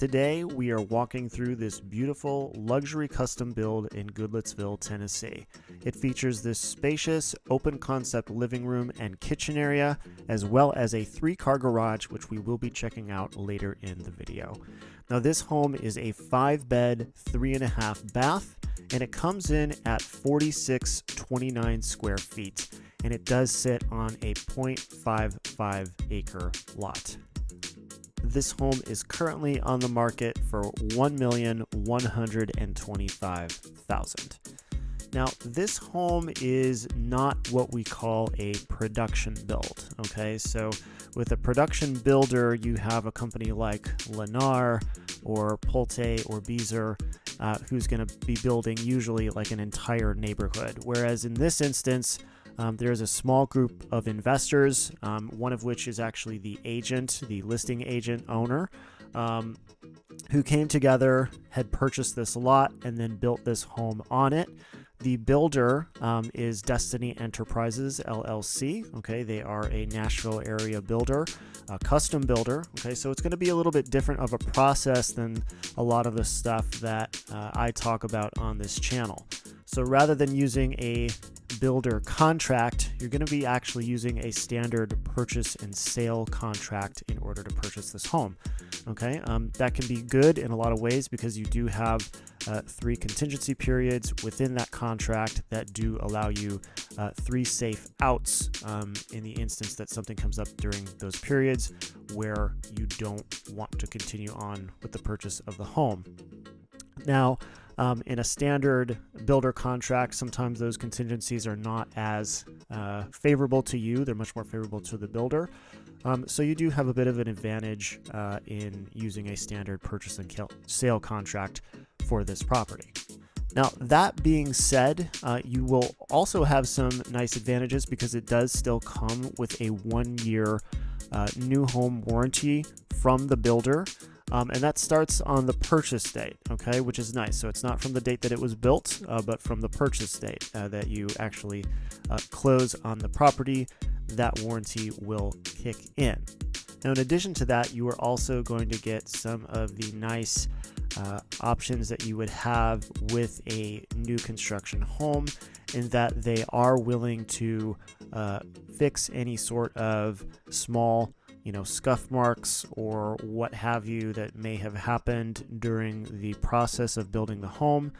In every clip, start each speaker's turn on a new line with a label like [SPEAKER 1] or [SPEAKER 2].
[SPEAKER 1] Today, we are walking through this beautiful luxury custom build in Goodlettsville, Tennessee. It features this spacious, open concept living room and kitchen area, as well as a 3-car garage, which we will be checking out later in the video. Now, this home is a 5-bed, 3.5 bath, and it comes in at 4629 square feet, and it does sit on a 0.55 acre lot. This home is currently on the market for $1,125,000. Now, this home is not what we call a production build, okay? So with a production builder, you have a company like Lennar or Pulte or Beazer who's going to be building usually like an entire neighborhood. Whereas in this instance, there's a small group of investors, one of which is actually the agent, the listing agent owner, who came together, had purchased this lot, and then built this home on it. The builder is Destiny Enterprises, LLC. Okay, they are a Nashville area builder, a custom builder. Okay, so it's going to be a little bit different of a process than a lot of the stuff that I talk about on this channel. So rather than using a builder contract, you're going to be actually using a standard purchase and sale contract in order to purchase this home. Okay, that can be good in a lot of ways because you do have 3 contingency periods within that contract that do allow you 3 safe outs in the instance that something comes up during those periods where you don't want to continue on with the purchase of the home. Now, in a standard builder contract, sometimes those contingencies are not as favorable to you. They're much more favorable to the builder. So you do have a bit of an advantage in using a standard purchase and sale contract for this property. Now, that being said, you will also have some nice advantages because it does still come with a 1-year new home warranty from the builder. And that starts on the purchase date, okay, which is nice. So it's not from the date that it was built, but from the purchase date that you actually close on the property, that warranty will kick in. Now, in addition to that, you are also going to get some of the nice options that you would have with a new construction home, in that they are willing to fix any sort of small scuff marks or what have you that may have happened during the process of building the home.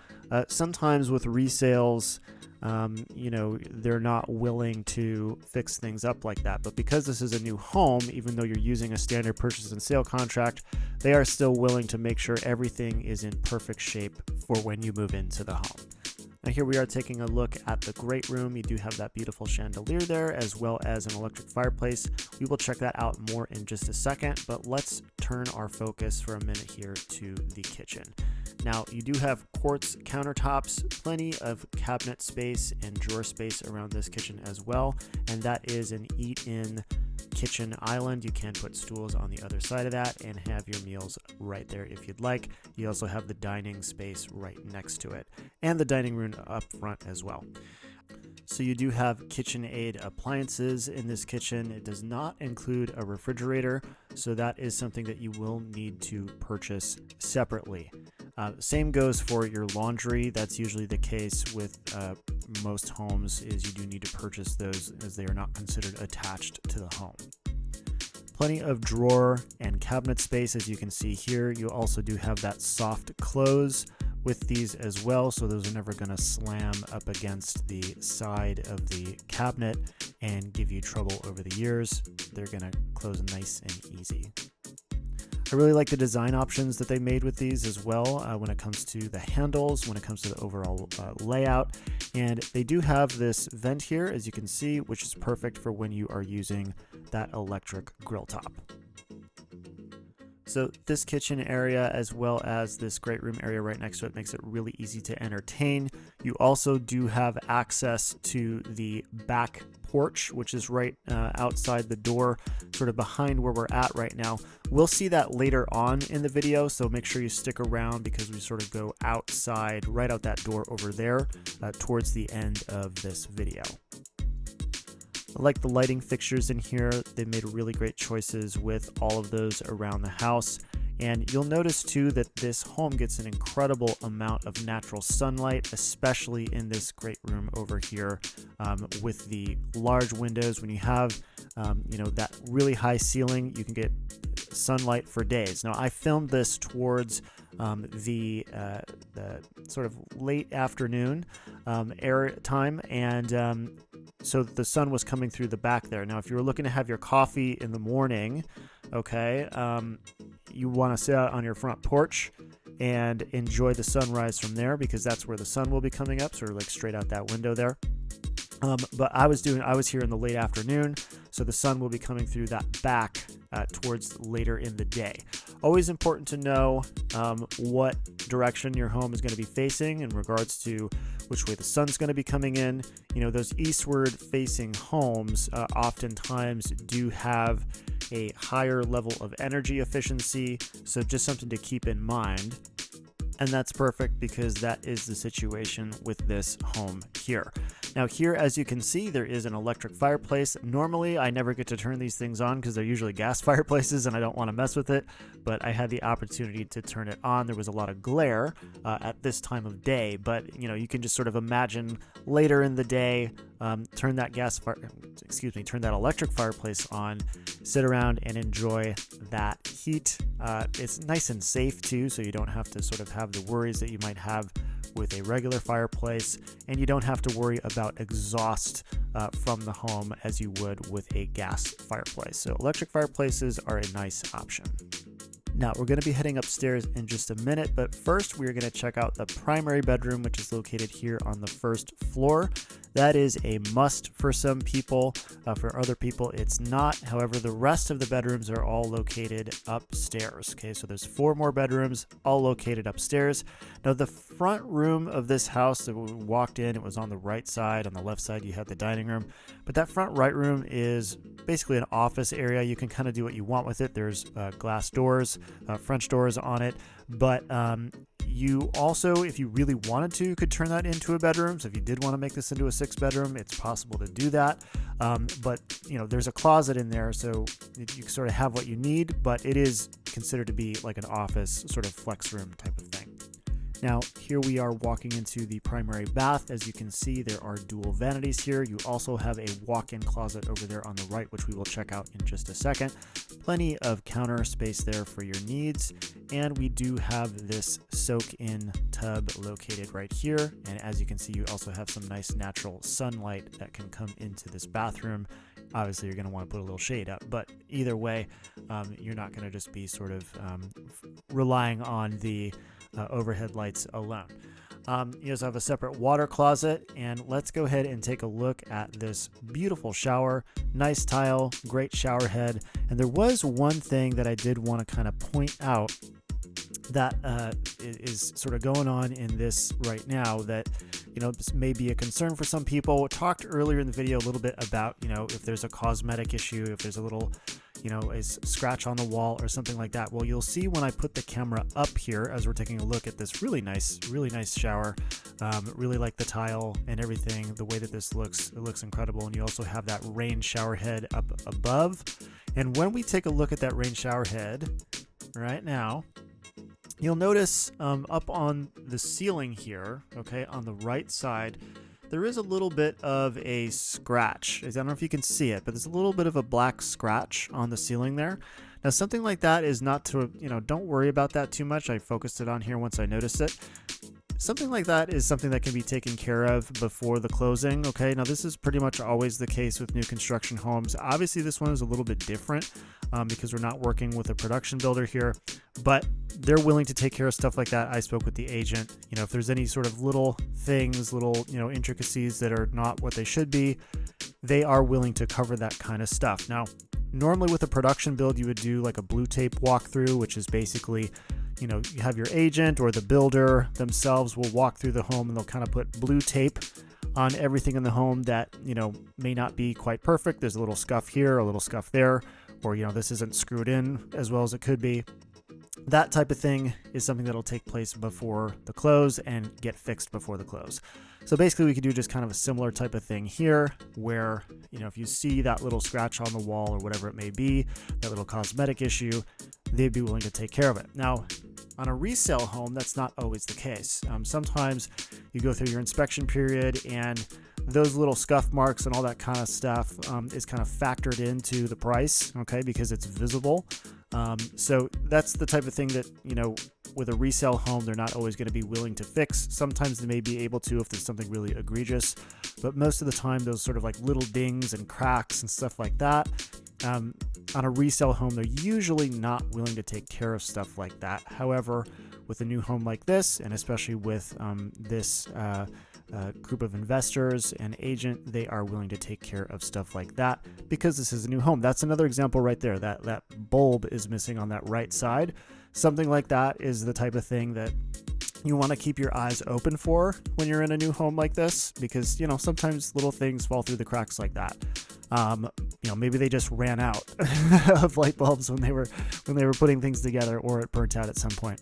[SPEAKER 1] Sometimes with resales, they're not willing to fix things up like that. But because this is a new home, even though you're using a standard purchase and sale contract, they are still willing to make sure everything is in perfect shape for when you move into the home. Now here we are taking a look at the great room. You do have that beautiful chandelier there, as well as an electric fireplace. We will check that out more in just a second, but let's turn our focus for a minute here to the kitchen. Now, you do have quartz countertops, plenty of cabinet space and drawer space around this kitchen as well, and that is an eat-in kitchen island. You can put stools on the other side of that and have your meals right there if you'd like. You also have the dining space right next to it and the dining room up front as well. So you do have KitchenAid appliances in this kitchen. It does not include a refrigerator, so that is something that you will need to purchase separately. Same goes for your laundry. That's usually the case with most homes, is you do need to purchase those as they are not considered attached to the home. Plenty of drawer and cabinet space, as you can see here. You also do have that soft close with these as well, so those are never going to slam up against the side of the cabinet and give you trouble over the years. They're going to close nice and easy. I really like the design options that they made with these as well when it comes to the handles, when it comes to the overall layout. And they do have this vent here, as you can see, which is perfect for when you are using that electric grill top. So this kitchen area, as well as this great room area right next to it, makes it really easy to entertain. You also do have access to the back porch, which is right outside the door, sort of behind where we're at right now. We'll see that later on in the video, so make sure you stick around because we sort of go outside, right out that door over there, towards the end of this video. I like the lighting fixtures in here. They made really great choices with all of those around the house. And you'll notice too that this home gets an incredible amount of natural sunlight, especially in this great room over here with the large windows. When you have that really high ceiling, you can get sunlight for days. Now I filmed this towards the sort of late afternoon air time, and so the sun was coming through the back there. Now if you were looking to have your coffee in the morning, okay, you want to sit out on your front porch and enjoy the sunrise from there, because that's where the sun will be coming up, sort of like straight out that window there. But I was here in the late afternoon, so the sun will be coming through that back towards later in the day. Always important to know what direction your home is going to be facing in regards to which way the sun's going to be coming in. Those eastward facing homes oftentimes do have a higher level of energy efficiency, so just something to keep in mind. And that's perfect because that is the situation with this home here. Now here, as you can see, there is an electric fireplace. Normally, I never get to turn these things on because they're usually gas fireplaces and I don't want to mess with it, but I had the opportunity to turn it on. There was a lot of glare at this time of day, but you can just sort of imagine later in the day, turn that electric fireplace on, sit around and enjoy that heat. It's nice and safe too, so you don't have to sort of have the worries that you might have with a regular fireplace, and you don't have to worry about exhaust from the home as you would with a gas fireplace. So electric fireplaces are a nice option. Now we're going to be heading upstairs in just a minute, but first we're going to check out the primary bedroom, which is located here on the first floor. That is a must for some people. For other people, it's not. However, the rest of the bedrooms are all located upstairs. Okay, so there's 4 more bedrooms, all located upstairs. Now, the front room of this house that we walked in, it was on the right side. On the left side, you had the dining room. But that front right room is basically an office area. You can kind of do what you want with it. There's glass doors, French doors on it. But you also, if you really wanted to, could turn that into a bedroom. So if you did want to make this into a 6-bedroom, it's possible to do that. But there's a closet in there, so you sort of have what you need, but it is considered to be like an office sort of flex room type of thing. Now, here we are walking into the primary bath. As you can see, there are dual vanities here. You also have a walk-in closet over there on the right, which we will check out in just a second. Plenty of counter space there for your needs. And we do have this soak-in tub located right here. And as you can see, you also have some nice natural sunlight that can come into this bathroom. Obviously, you're going to want to put a little shade up, but either way, you're not going to just be sort of relying on the overhead lights alone. You also have a separate water closet, and let's go ahead and take a look at this beautiful shower. Nice tile, great shower head. And there was one thing that I did want to kind of point out that is sort of going on in this right now that this may be a concern for some people. We talked earlier in the video a little bit about if there's a cosmetic issue, if there's a little a scratch on the wall or something like that. Well, you'll see when I put the camera up here as we're taking a look at this really nice shower. Really like the tile and everything, the way that this looks. It looks incredible. And you also have that rain shower head up above. And when we take a look at that rain shower head right now, you'll notice up on the ceiling here, okay, on the right side, there is a little bit of a scratch. I don't know if you can see it, but there's a little bit of a black scratch on the ceiling there. Now, something like that is not to, don't worry about that too much. I focused it on here once I noticed it. Something like that is something that can be taken care of before the closing. Okay, now this is pretty much always the case with new construction homes. Obviously, this one is a little bit different because we're not working with a production builder here, but they're willing to take care of stuff like that. I spoke with the agent. If there's any sort of little things, little intricacies that are not what they should be, they are willing to cover that kind of stuff. Now, normally with a production build, you would do like a blue tape walkthrough, which is basically you have your agent or the builder themselves will walk through the home and they'll kind of put blue tape on everything in the home that, may not be quite perfect. There's a little scuff here, a little scuff there, or, this isn't screwed in as well as it could be. That type of thing is something that'll take place before the close and get fixed before the close. So basically we could do just kind of a similar type of thing here where, if you see that little scratch on the wall or whatever it may be, that little cosmetic issue, they'd be willing to take care of it. Now, on a resale home, that's not always the case. Sometimes you go through your inspection period and those little scuff marks and all that kind of stuff is kind of factored into the price, okay, because it's visible. So that's the type of thing that, you know, with a resale home, they're not always going to be willing to fix. Sometimes they may be able to if there's something really egregious, but most of the time, those sort of like little dings and cracks and stuff like that, on a resale home, they're usually not willing to take care of stuff like that. However, with a new home like this, and especially with this group of investors and agent, they are willing to take care of stuff like that because this is a new home. That's another example right there. That bulb is missing on that right side. Something like that is the type of thing that you want to keep your eyes open for when you're in a new home like this, because, you know, sometimes little things fall through the cracks like that. You know, maybe they just ran out of light bulbs when they were putting things together, or it burnt out at some point.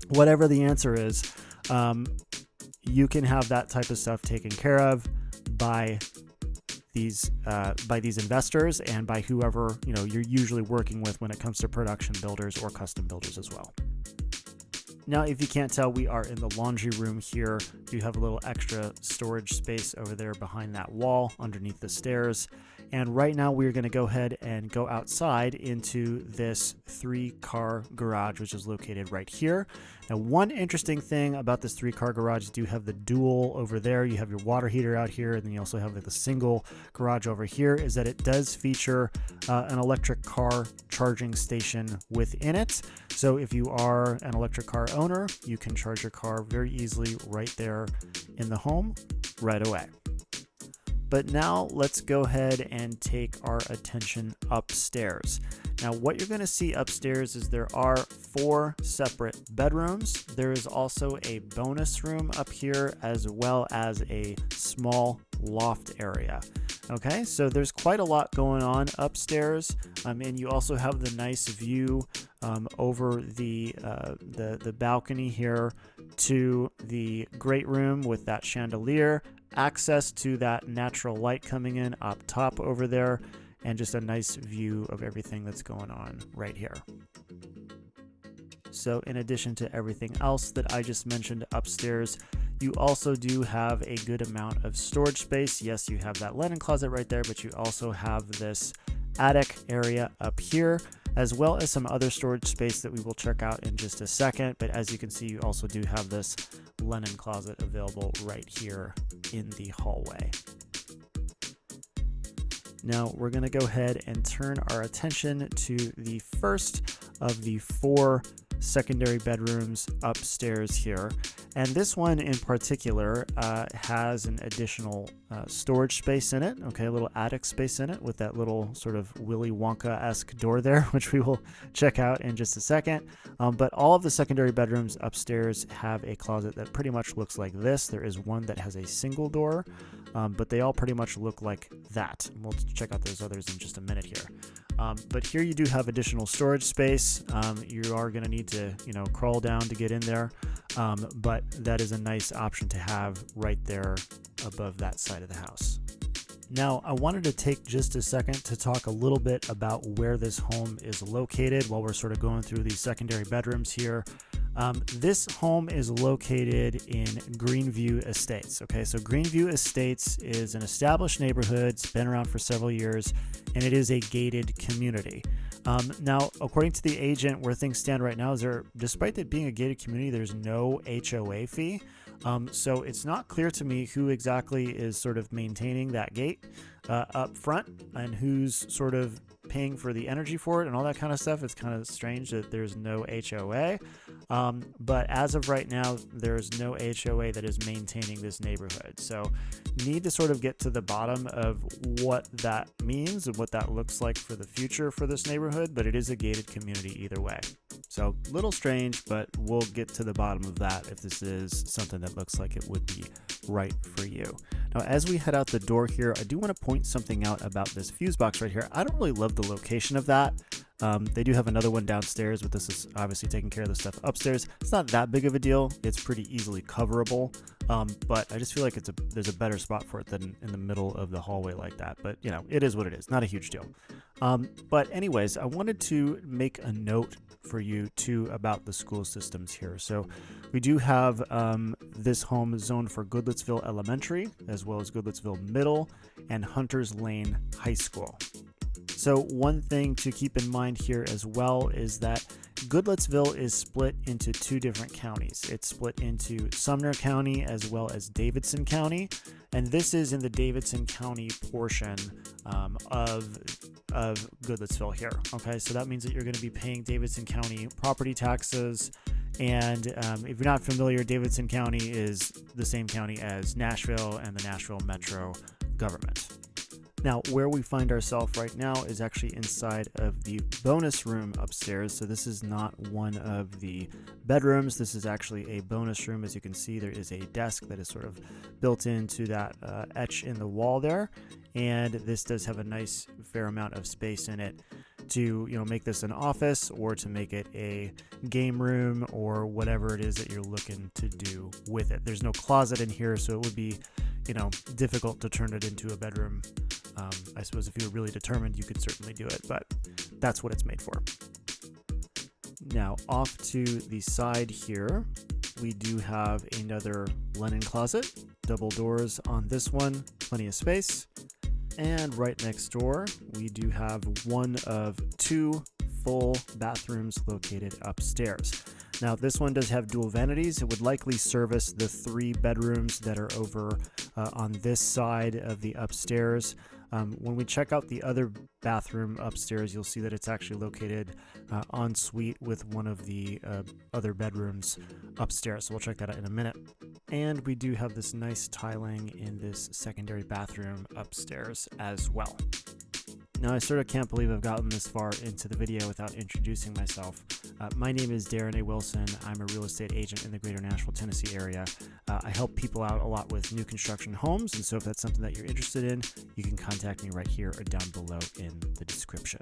[SPEAKER 1] Whatever the answer is, you can have that type of stuff taken care of by these investors and by whoever, you know, you're usually working with when it comes to production builders or custom builders as well. Now, if you can't tell, we are in the laundry room here. You have a little extra storage space over there behind that wall underneath the stairs. And right now we're going to go ahead and go outside into this 3-car garage, which is located right here. Now, one interesting thing about this 3-car garage is you have the dual over there. You have your water heater out here, and then you also have like the single garage over here, is that it does feature an electric car charging station within it. So if you are an electric car owner, you can charge your car very easily right there in the home right away. But now let's go ahead and take our attention upstairs. Now, what you're going to see upstairs is there are 4 separate bedrooms. There is also a bonus room up here, as well as a small loft area. Okay, so there's quite a lot going on upstairs, and you also have the nice view over the balcony here to the great room with that chandelier, access to that natural light coming in up top over there, and just a nice view of everything that's going on right here. So in addition to everything else that I just mentioned upstairs, you also do have a good amount of storage space. Yes, you have that linen closet right there, but you also have this attic area up here, as well as some other storage space that we will check out in just a second. But as you can see, you also do have this linen closet available right here in the hallway. Now we're going to go ahead and turn our attention to the first of the 4 secondary bedrooms upstairs here. And this one in particular has an additional storage space in it, okay, a little attic space in it with that little sort of Willy Wonka-esque door there, which we will check out in just a second. But all of the secondary bedrooms upstairs have a closet that pretty much looks like this. There is one that has a single door, but they all pretty much look like that. We'll check out those others in just a minute here. But here you do have additional storage space. You are going to need to, crawl down to get in there. But that is a nice option to have right there above that side of the house. Now, I wanted to take just a second to talk a little bit about where this home is located while we're sort of going through these secondary bedrooms here. This home is located in Greenview Estates. Okay, so Greenview Estates is an established neighborhood. It's been around for several years, and it is a gated community. Now, according to the agent, where things stand right now is despite it being a gated community, there's no HOA fee. So it's not clear to me who exactly is sort of maintaining that gate up front and who's sort of paying for the energy for it and all that kind of stuff. It's kind of strange that there's no HOA. But as of right now, there's no HOA that is maintaining this neighborhood. So need to sort of get to the bottom of what that means and what that looks like for the future for this neighborhood, but it is a gated community either way. So a little strange, but we'll get to the bottom of that if this is something that looks like it would be right for you. Now, as we head out the door here, I do want to point something out about this fuse box right here. I don't really love the location of that. They do have another one downstairs, but this is obviously taking care of the stuff upstairs. It's not that big of a deal. It's pretty easily coverable, but I just feel like there's a better spot for it than in the middle of the hallway like that. But, you know, it is what it is. Not a huge deal. But anyways, I wanted to make a note for you too about the school systems here. So we do have this home zoned for Goodlettsville Elementary, as well as Goodlettsville Middle and Hunters Lane High School. So one thing to keep in mind here as well is that Goodlettsville is split into two different counties. It's split into Sumner County as well as Davidson County, and this is in the Davidson County portion of Goodlettsville here. Okay, so that means that you're going to be paying Davidson County property taxes. And if you're not familiar, Davidson County is the same county as Nashville and the Nashville Metro government. Now, where we find ourselves right now is actually inside of the bonus room upstairs. So this is not one of the bedrooms. This is actually a bonus room. As you can see, there is a desk that is sort of built into that etch in the wall there. And this does have a nice fair amount of space in it to, you know, make this an office or to make it a game room or whatever it is that you're looking to do with it. There's no closet in here, so it would be, you know, difficult to turn it into a bedroom. I suppose if you were really determined, you could certainly do it, but that's what it's made for. Now, off to the side here, we do have another linen closet, double doors on this one, plenty of space. And right next door, we do have one of two full bathrooms located upstairs. Now, this one does have dual vanities. It would likely service the 3 bedrooms that are over on this side of the upstairs. When we check out the other bathroom upstairs, you'll see that it's actually located en suite with one of the other bedrooms upstairs. So we'll check that out in a minute. And we do have this nice tiling in this secondary bathroom upstairs as well. Now, I sort of can't believe I've gotten this far into the video without introducing myself. My name is Darren A. Wilson. I'm a real estate agent in the greater Nashville, Tennessee area. I help people out a lot with new construction homes, and so if that's something that you're interested in, you can contact me right here or down below in the description.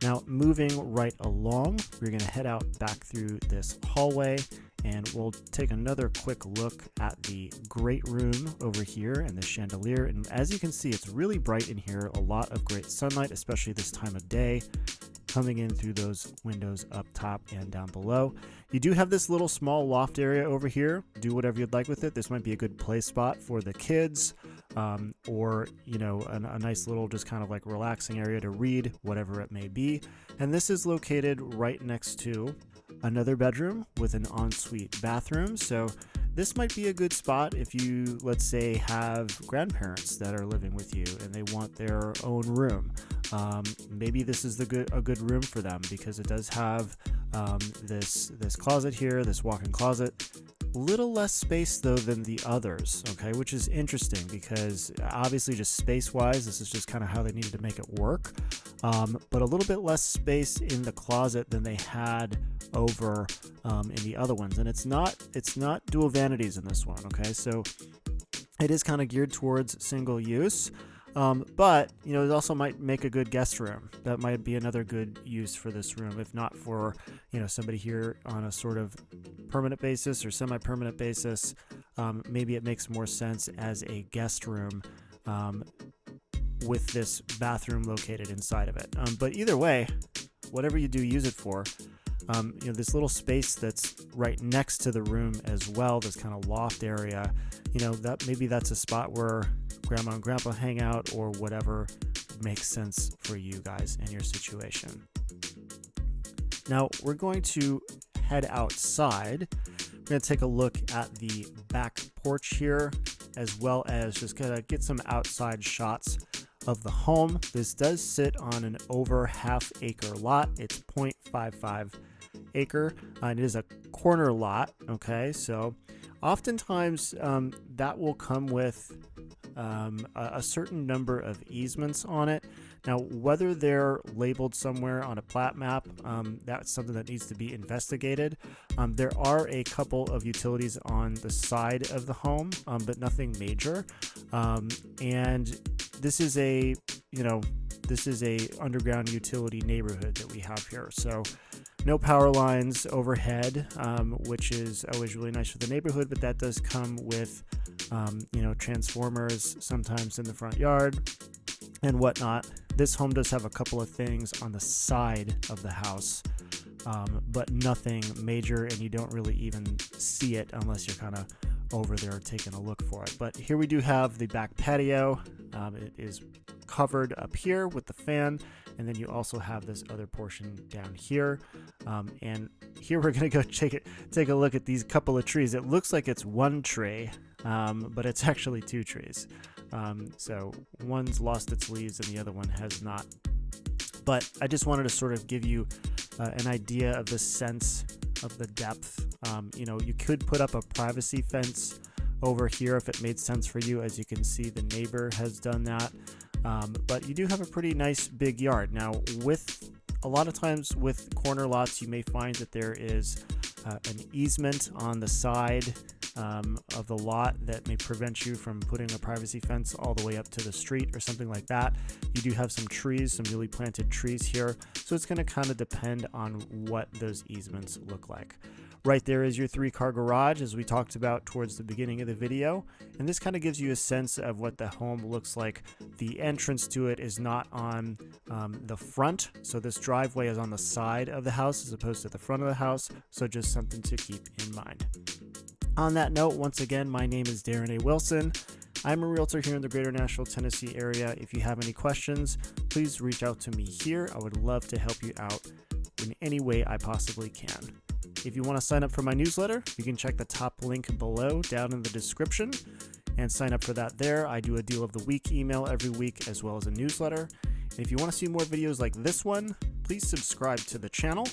[SPEAKER 1] Now, moving right along, we're going to head out back through this hallway, and we'll take another quick look at the great room over here and the chandelier. And as you can see, it's really bright in here, a lot of great sunlight, especially this time of day, coming in through those windows up top and down below. You do have this little small loft area over here. Do whatever you'd like with it. This might be a good play spot for the kids, or, you know, a nice little just kind of like relaxing area to read, whatever it may be. And this is located right next to another bedroom with an ensuite bathroom. So this might be a good spot if you, let's say, have grandparents that are living with you and they want their own room. Maybe this is a good room for them because it does have this closet here, this walk-in closet. Little less space though than the others, okay, which is interesting because obviously just space-wise, this is just kind of how they needed to make it work. But a little bit less space in the closet than they had over in the other ones, and it's not dual vanities in this one, okay, so it is kind of geared towards single use. But, you know, it also might make a good guest room. That might be another good use for this room, if not for, you know, somebody here on a sort of permanent basis or semi-permanent basis. Maybe it makes more sense as a guest room with this bathroom located inside of it. But either way, whatever you do use it for, you know, this little space that's right next to the room as well, this kind of loft area, you know, that maybe that's a spot where grandma and grandpa hang out or whatever makes sense for you guys and your situation. Now we're going to head outside. We're going to take a look at the back porch here, as well as just kind of get some outside shots of the home. This does sit on an over half-acre lot. It's 0.55 acre, and it is a corner lot. Okay, so oftentimes that will come with a certain number of easements on it. Now, whether they're labeled somewhere on a plat map, that's something that needs to be investigated. There are a couple of utilities on the side of the home, but nothing major. And this is a, you know, this is a underground utility neighborhood that we have here. So no power lines overhead, which is always really nice for the neighborhood, but that does come with, transformers sometimes in the front yard and whatnot. This home does have a couple of things on the side of the house, but nothing major, and you don't really even see it unless you're kind of over there taking a look for it. But here we do have the back patio. It is covered up here with the fan, and then you also have this other portion down here. And here we're gonna go take a look at these couple of trees. It looks like it's one tree, but it's actually two trees. So one's lost its leaves and the other one has not. But I just wanted to sort of give you an idea of the sense of the depth. You could put up a privacy fence over here if it made sense for you. As you can see, the neighbor has done that. But you do have a pretty nice big yard. Now, with a lot of times with corner lots, you may find that there is an easement on the side of the lot that may prevent you from putting a privacy fence all the way up to the street or something like that. You do have some trees, some newly planted trees here, so it's going to kind of depend on what those easements look like. Right there is your 3-car garage, as we talked about towards the beginning of the video, and this kind of gives you a sense of what the home looks like. The entrance to it is not on the front, so this driveway is on the side of the house as opposed to the front of the house, so just something to keep in mind. On that note, once again, my name is Darren A. Wilson. I'm a realtor here in the greater Nashville, Tennessee area. If you have any questions, please reach out to me here. I would love to help you out in any way I possibly can. If you want to sign up for my newsletter, you can check the top link below down in the description and sign up for that there. I do a deal of the week email every week as well as a newsletter. And if you want to see more videos like this one, please subscribe to the channel,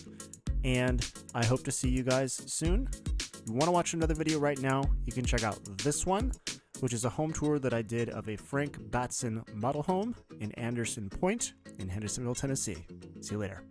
[SPEAKER 1] and I hope to see you guys soon. If you want to watch another video right now, you can check out this one, which is a home tour that I did of a Frank Batson model home in Anderson Point in Hendersonville, Tennessee. See you later.